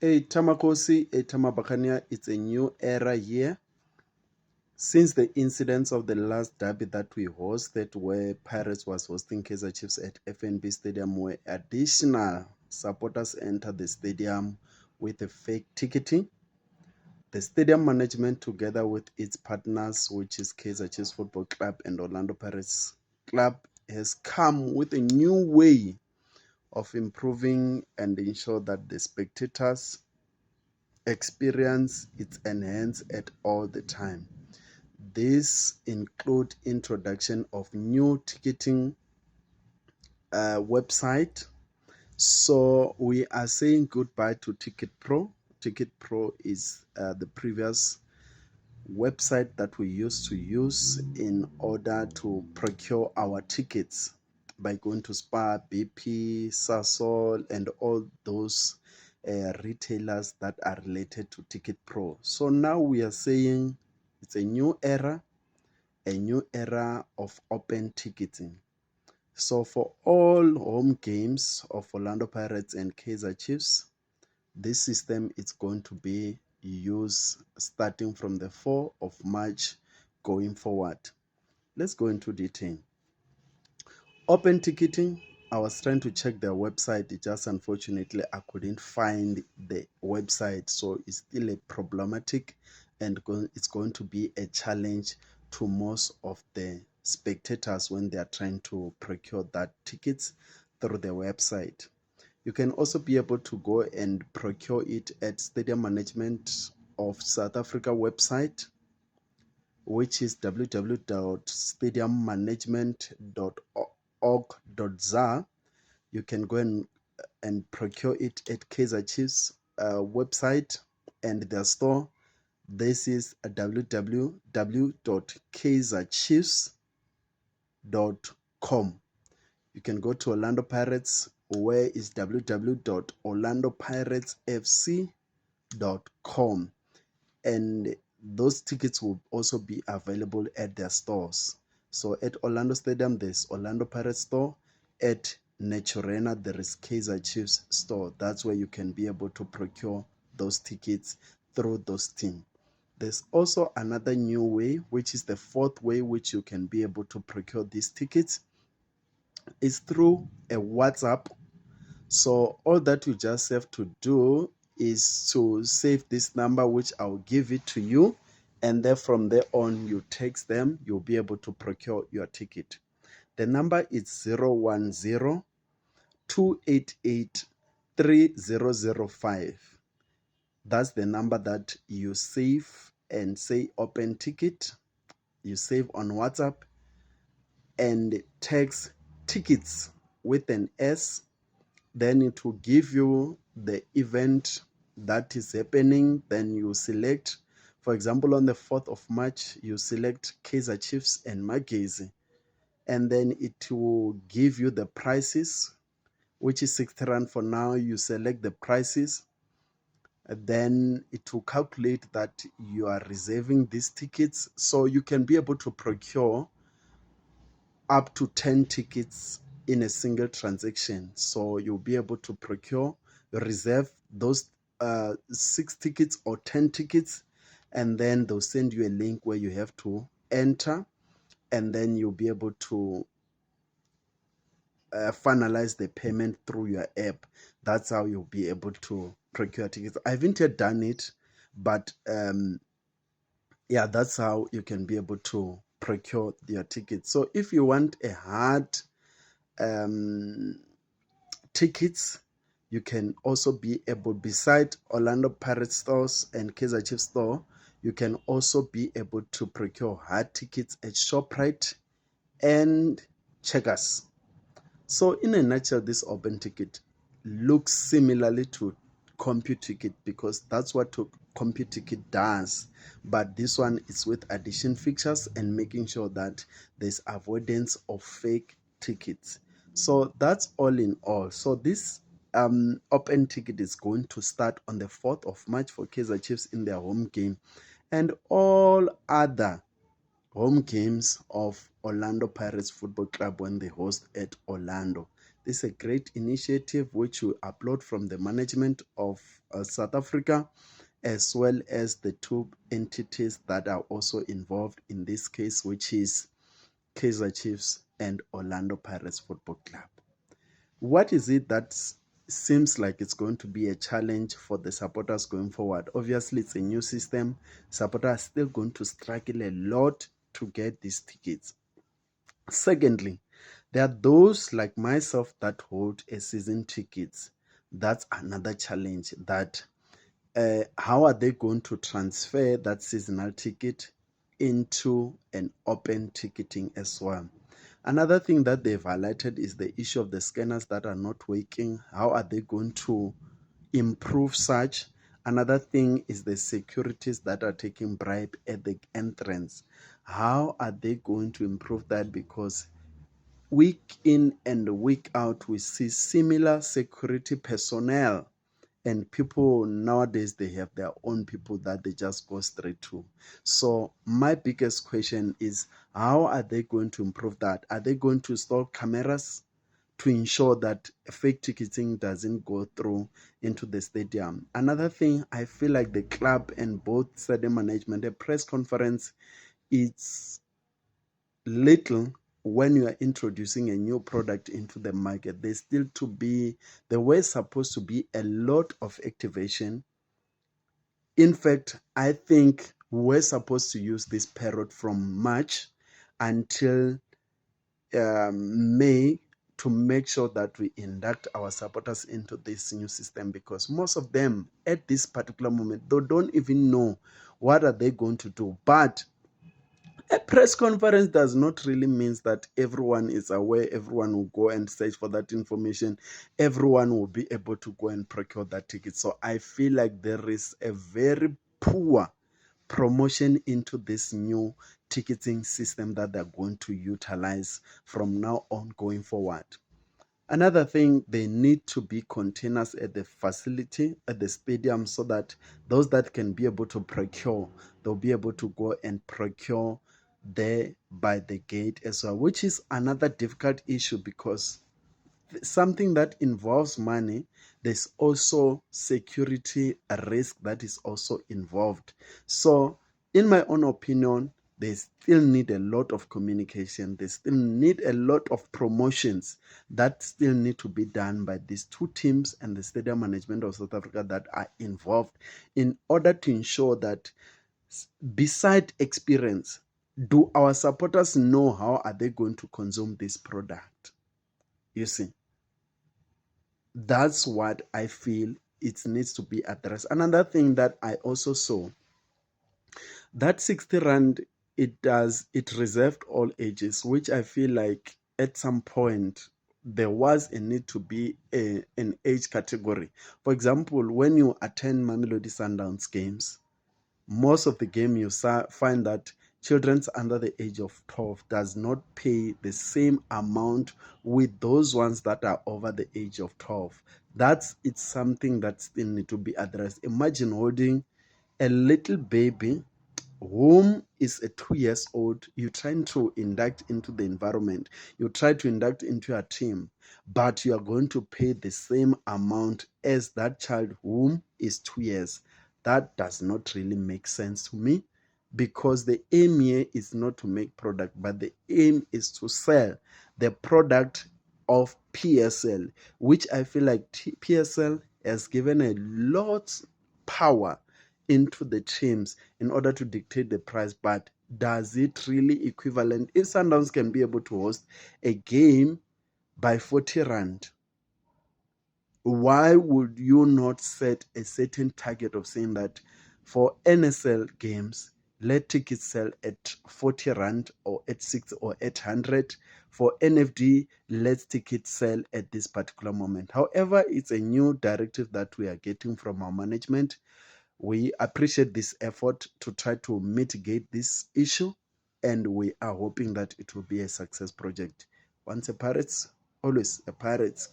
Tamakosi, Tamabakania, it's a new era here. Since the incidents of the last derby that we hosted, where Pirates was hosting Kaizer Chiefs at FNB Stadium, where additional supporters entered the stadium with a fake ticketing, the stadium management, together with its partners, which is Kaizer Chiefs Football Club and Orlando Pirates Club, has come with a new way of improving and ensure that the spectators experience is enhanced at all the time. This include introduction of new ticketing website. So we are saying goodbye to Ticket Pro. Ticket Pro is the previous website that we used to use in order to procure our tickets by going to Spar, BP, Sasol, and all those retailers that are related to Ticket Pro. So now we are saying it's a new era of open ticketing. So for all home games of Orlando Pirates and Kaizer Chiefs, this system is going to be used starting from the 4th of March going forward. Let's go into detail. Open ticketing, I was trying to check their website. It just unfortunately I couldn't find the website, so it's still a problematic, and it's going to be a challenge to most of the spectators when they are trying to procure that tickets through the website. You can also be able to go and procure it at Stadium Management of South Africa website, which is www.stadiummanagement.org.za. You can go and procure it at Kaizer Chiefs website and their store. This is www.kaiserchiefs.com. You can go to Orlando Pirates, where is www.orlandopirates.fc.com, and those tickets will also be available at their stores. So at Orlando Stadium, there's Orlando Pirates store. At Naturena, there is Kaizer Chiefs store. That's where you can be able to procure those tickets through those teams. There's also another new way, which is the fourth way which you can be able to procure these tickets. Is through a WhatsApp. So all that you just have to do is to save this number, which I'll give it to you, and then from there on you text them, you'll be able to procure your ticket. The number is 010-288-3005. That's the number that you save and say open ticket. You save on WhatsApp and text tickets with an S. Then it will give you the event that is happening. Then you select, for example, on the 4th of March, you select Kaizer Chiefs and Magesi, and then it will give you the prices, which is 60 Rand for now. You select the prices, then it will calculate that you are reserving these tickets, so you can be able to procure up to 10 tickets in a single transaction. So you'll be able to reserve those 6 tickets or 10 tickets, and then they'll send you a link where you have to enter, and then you'll be able to finalize the payment through your app. That's how you'll be able to procure tickets. I haven't yet done it, but yeah, that's how you can be able to procure your tickets. So if you want a hard tickets, you can also be able, beside Orlando Pirates stores and Kaizer Chiefs store, you can also be able to procure hard tickets at ShopRite and Checkers. So in a nutshell, this open ticket looks similarly to CompuTicket, because that's what CompuTicket does, but this one is with addition features and making sure that there's avoidance of fake tickets. So that's all in all. So this open ticket is going to start on the 4th of March for Kaizer Chiefs in their home game, and all other home games of Orlando Pirates Football Club when they host at Orlando. This is a great initiative which we applaud from the management of South Africa, as well as the two entities that are also involved in this case, which is Kaizer Chiefs and Orlando Pirates Football Club. What is it that seems like it's going to be a challenge for the supporters going forward? Obviously, it's a new system. Supporters are still going to struggle a lot to get these tickets. Secondly, there are those like myself that hold a season tickets. That's another challenge. That how are they going to transfer that seasonal ticket into an open ticketing as well? Another thing that they've highlighted is the issue of the scanners that are not working. How are they going to improve such? Another thing is the securities that are taking bribe at the entrance. How are they going to improve that? Because week in and week out, we see similar security personnel, and people nowadays, they have their own people that they just go straight to. So my biggest question is, how are they going to improve that? Are they going to install cameras to ensure that fake ticketing doesn't go through into the stadium? Another thing, I feel like the club and both stadium management, a press conference, it's little when you are introducing a new product into the market. There was supposed to be a lot of activation. In fact, I think we're supposed to use this period from March until May to make sure that we induct our supporters into this new system, because most of them at this particular moment, they don't even know what are they going to do. But a press conference does not really mean that everyone is aware, everyone will go and search for that information, everyone will be able to go and procure that ticket. So I feel like there is a very poor promotion into this new ticketing system that they're going to utilize from now on going forward. Another thing, they need to be containers at the facility, at the stadium, so that those that can be able to procure, they'll be able to go and procure there by the gate as well, which is another difficult issue, because something that involves money, there's also security risk that is also involved. So in my own opinion, they still need a lot of communication. They still need a lot of promotions that still need to be done by these two teams and the stadium management of South Africa that are involved, in order to ensure that, beside experience, do our supporters know how are they going to consume this product? You see, that's what I feel it needs to be addressed. Another thing that I also saw, that 60 rand, it reserved all ages, which I feel like at some point there was a need to be an age category. For example, when you attend Mamelodi Sundowns games, most of the game you find that children under the age of 12 does not pay the same amount with those ones that are over the age of 12. It's something that still need to be addressed. Imagine holding a little baby whom is a 2 years old, you're trying to induct into the environment, you try to induct into a team, but you are going to pay the same amount as that child whom is 2 years. That does not really make sense to me, because the aim here is not to make product, but the aim is to sell the product of PSL, which I feel like PSL has given a lot power into the teams in order to dictate the price. But does it really equivalent? If Sundowns can be able to host a game by 40 rand, why would you not set a certain target of saying that for NSL games, let tickets sell at 40 rand or at 6 or 800? For NFD, let tickets sell at this particular moment. However, it's a new directive that we are getting from our management. We appreciate this effort to try to mitigate this issue, and we are hoping that it will be a success project. Once a Pirates, always a Pirates.